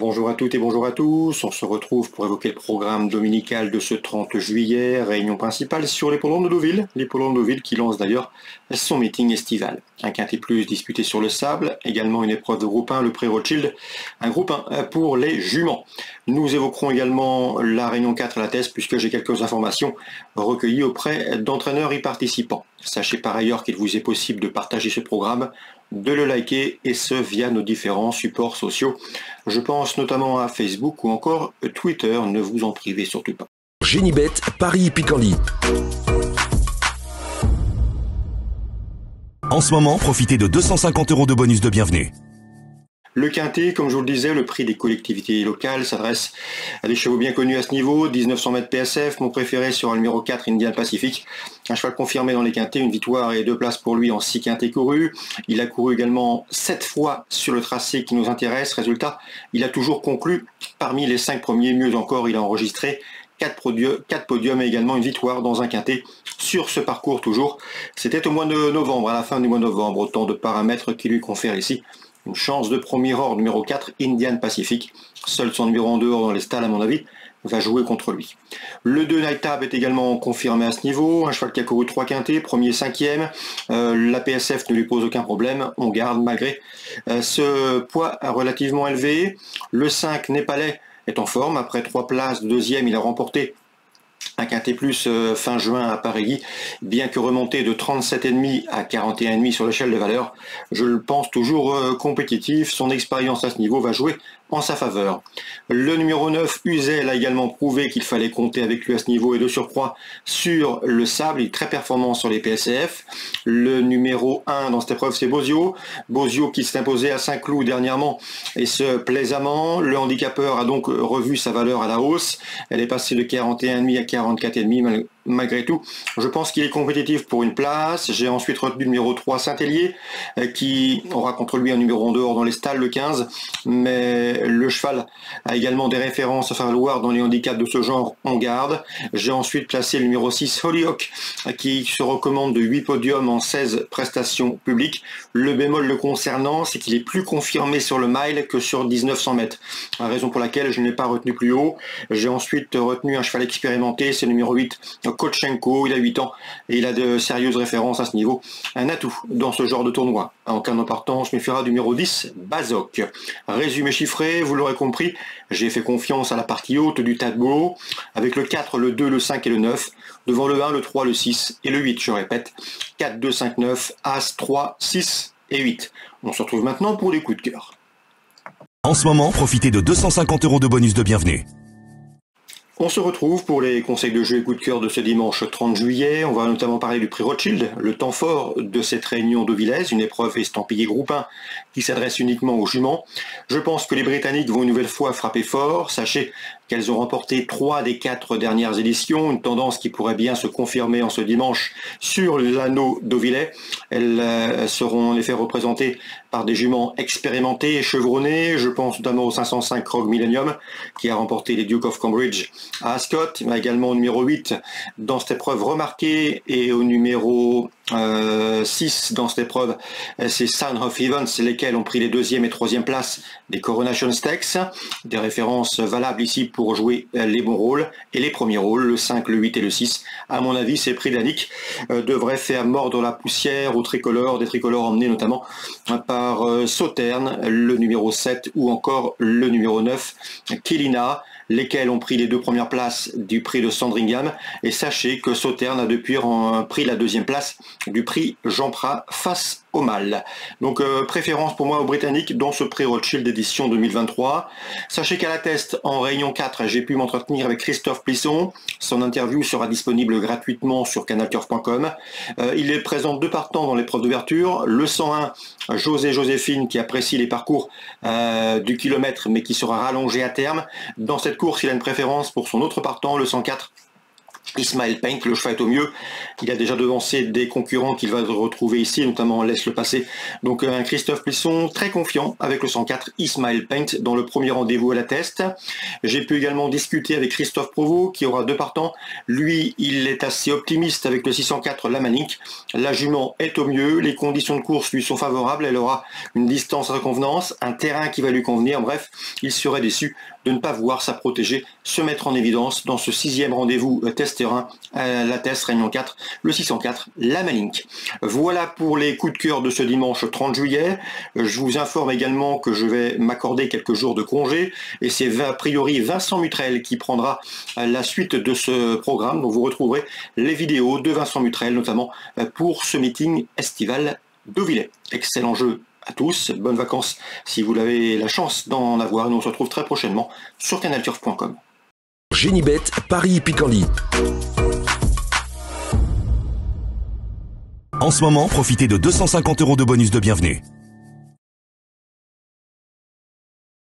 Bonjour à toutes et bonjour à tous. On se retrouve pour évoquer le programme dominical de ce 30 juillet, réunion principale sur l'hippodrome de Deauville. L'hippodrome de Deauville qui lance d'ailleurs son meeting estival. Un quintet plus disputé sur le sable, également une épreuve de groupe 1, le prix Rothschild, un groupe 1 pour les juments. Nous évoquerons également la réunion 4 à la thèse puisque j'ai quelques informations recueillies auprès d'entraîneurs y participants. Sachez par ailleurs qu'il vous est possible de partager ce programme, de le liker et ce via nos différents supports sociaux. Je pense notamment à Facebook ou encore Twitter, ne vous en privez surtout pas. Génibet, Paris Picardie. En ce moment, profitez de 250 € de bonus de bienvenue. Le quintet, comme je vous le disais, le prix des collectivités locales s'adresse à des chevaux bien connus à ce niveau. 1900 mètres PSF, mon préféré sera le numéro 4, Indian Pacific. Un cheval confirmé dans les quintets, une victoire et 2 places pour lui en 6 quintets courus. Il a couru également 7 fois sur le tracé qui nous intéresse. Résultat, il a toujours conclu parmi les 5 premiers. Mieux encore, il a enregistré 4 podiums et également une victoire dans un quintet sur ce parcours toujours. C'était au mois de novembre, à la fin du mois de novembre. Autant de paramètres qui lui confèrent ici une chance de premier ordre, numéro 4, Indian Pacific. Seul son numéro en dehors dans les stalles, à mon avis, va jouer contre lui. Le 2 Night Tab est également confirmé à ce niveau. Un cheval qui a couru 3 quintets, premier, 5e. La PSF ne lui pose aucun problème. On garde malgré ce poids relativement élevé. Le 5 Népalais est en forme. Après 3 places, deuxième, il a remporté un quintet plus fin juin à Paris, bien que remonté de 37,5 à 41,5 sur l'échelle de valeur, je le pense toujours compétitif. Son expérience à ce niveau va jouer en sa faveur. Le numéro 9, Uzel, a également prouvé qu'il fallait compter avec lui à ce niveau et de surcroît sur le sable. Il est très performant sur les PSF. Le numéro 1 dans cette épreuve, c'est Bozio. Bozio qui s'est imposé à Saint-Cloud dernièrement et ce plaisamment. Le handicapeur a donc revu sa valeur à la hausse. Elle est passée de 41,5 à 44,5 malgré tout. Je pense qu'il est compétitif pour une place. J'ai ensuite retenu le numéro 3, Saint-Hélier, qui aura contre lui un numéro en dehors dans les stalles, le 15. Mais le cheval a également des références à faire valoir dans les handicaps de ce genre en garde. J'ai ensuite placé le numéro 6, Hollyhock, qui se recommande de 8 podiums en 16 prestations publiques. Le bémol le concernant, c'est qu'il est plus confirmé sur le mile que sur 1900 mètres. Raison pour laquelle je ne l'ai pas retenu plus haut. J'ai ensuite retenu un cheval expérimenté, c'est le numéro 8, Kotchenko. Il a 8 ans et il a de sérieuses références à ce niveau. Un atout dans ce genre de tournoi. En cas d'importance, je me ferai du numéro 10, Bazok. Résumé chiffré, vous l'aurez compris, j'ai fait confiance à la partie haute du tableau, avec le 4, le 2, le 5 et le 9, devant le 1, le 3, le 6 et le 8, je répète, 4, 2, 5, 9, As, 3, 6 et 8. On se retrouve maintenant pour les coups de cœur. En ce moment, profitez de 250 € de bonus de bienvenue. On se retrouve pour les conseils de jeu et coups de cœur de ce dimanche 30 juillet. On va notamment parler du prix Rothschild, le temps fort de cette réunion deauvillaise, une épreuve estampillée groupe 1 qui s'adresse uniquement aux juments. Je pense que les Britanniques vont une nouvelle fois frapper fort. Sachez qu'elles ont remporté 3 des 4 dernières éditions, une tendance qui pourrait bien se confirmer en ce dimanche sur l'anneau deauvillais. Elles seront en effet représentées par des juments expérimentés et chevronnés. Je pense notamment au 505 Rogue Millennium qui a remporté les Duke of Cambridge à Ascot, mais également au numéro 8 dans cette épreuve remarquée et au numéro 6 dans cette épreuve, c'est Sound of Events, lesquels ont pris les 2e et 3e places des Coronation Stakes. Des références valables ici pour jouer les bons rôles et les premiers rôles, le 5, le 8 et le 6. À mon avis, ces prix d'Annick devraient faire mordre la poussière aux tricolores, des tricolores emmenés notamment par Sauternes, le numéro 7 ou encore le numéro 9, Kilina, lesquels ont pris les 2 premières places du prix de Sandringham. Et sachez que Sauternes a depuis pris la 2e place du prix Jean Prat face au mal. Donc préférence pour moi aux Britanniques dans ce prix Rothschild édition 2023. Sachez qu'à la test en réunion 4, j'ai pu m'entretenir avec Christophe Plisson. Son interview sera disponible gratuitement sur canalturf.com. Il est présent 2 partants dans l'épreuve d'ouverture. Le 101, José Joséphine, qui apprécie les parcours du kilomètre mais qui sera rallongé à terme. Dans cette course, il a une préférence pour son autre partant, le 104, Ismaël Paint, le cheval est au mieux. Il a déjà devancé des concurrents qu'il va retrouver ici, notamment Laisse le passer. Donc un Christophe Plisson très confiant avec le 104 Ismaël Paint dans le premier rendez-vous à la test. J'ai pu également discuter avec Christophe Provost qui aura 2 partants. Lui, il est assez optimiste avec le 604 Lamalink. La jument est au mieux, les conditions de course lui sont favorables, elle aura une distance à sa convenance, un terrain qui va lui convenir. Bref, il serait déçu de ne pas voir sa protégée se mettre en évidence dans ce 6e rendez-vous test terrain à la test Réunion 4, le 604 Lamalink. Voilà pour les coups de cœur de ce dimanche 30 juillet. Je vous informe également que je vais m'accorder quelques jours de congé et c'est a priori Vincent Mutrel qui prendra la suite de ce programme. Donc vous retrouverez les vidéos de Vincent Mutrel notamment pour ce meeting estival d'Auvillers. Excellent jeu à tous, bonnes vacances si vous avez la chance d'en avoir. Nous on se retrouve très prochainement sur canalturf.com. Génibet, Paris Picardie. En ce moment, profitez de 250 € de bonus de bienvenue.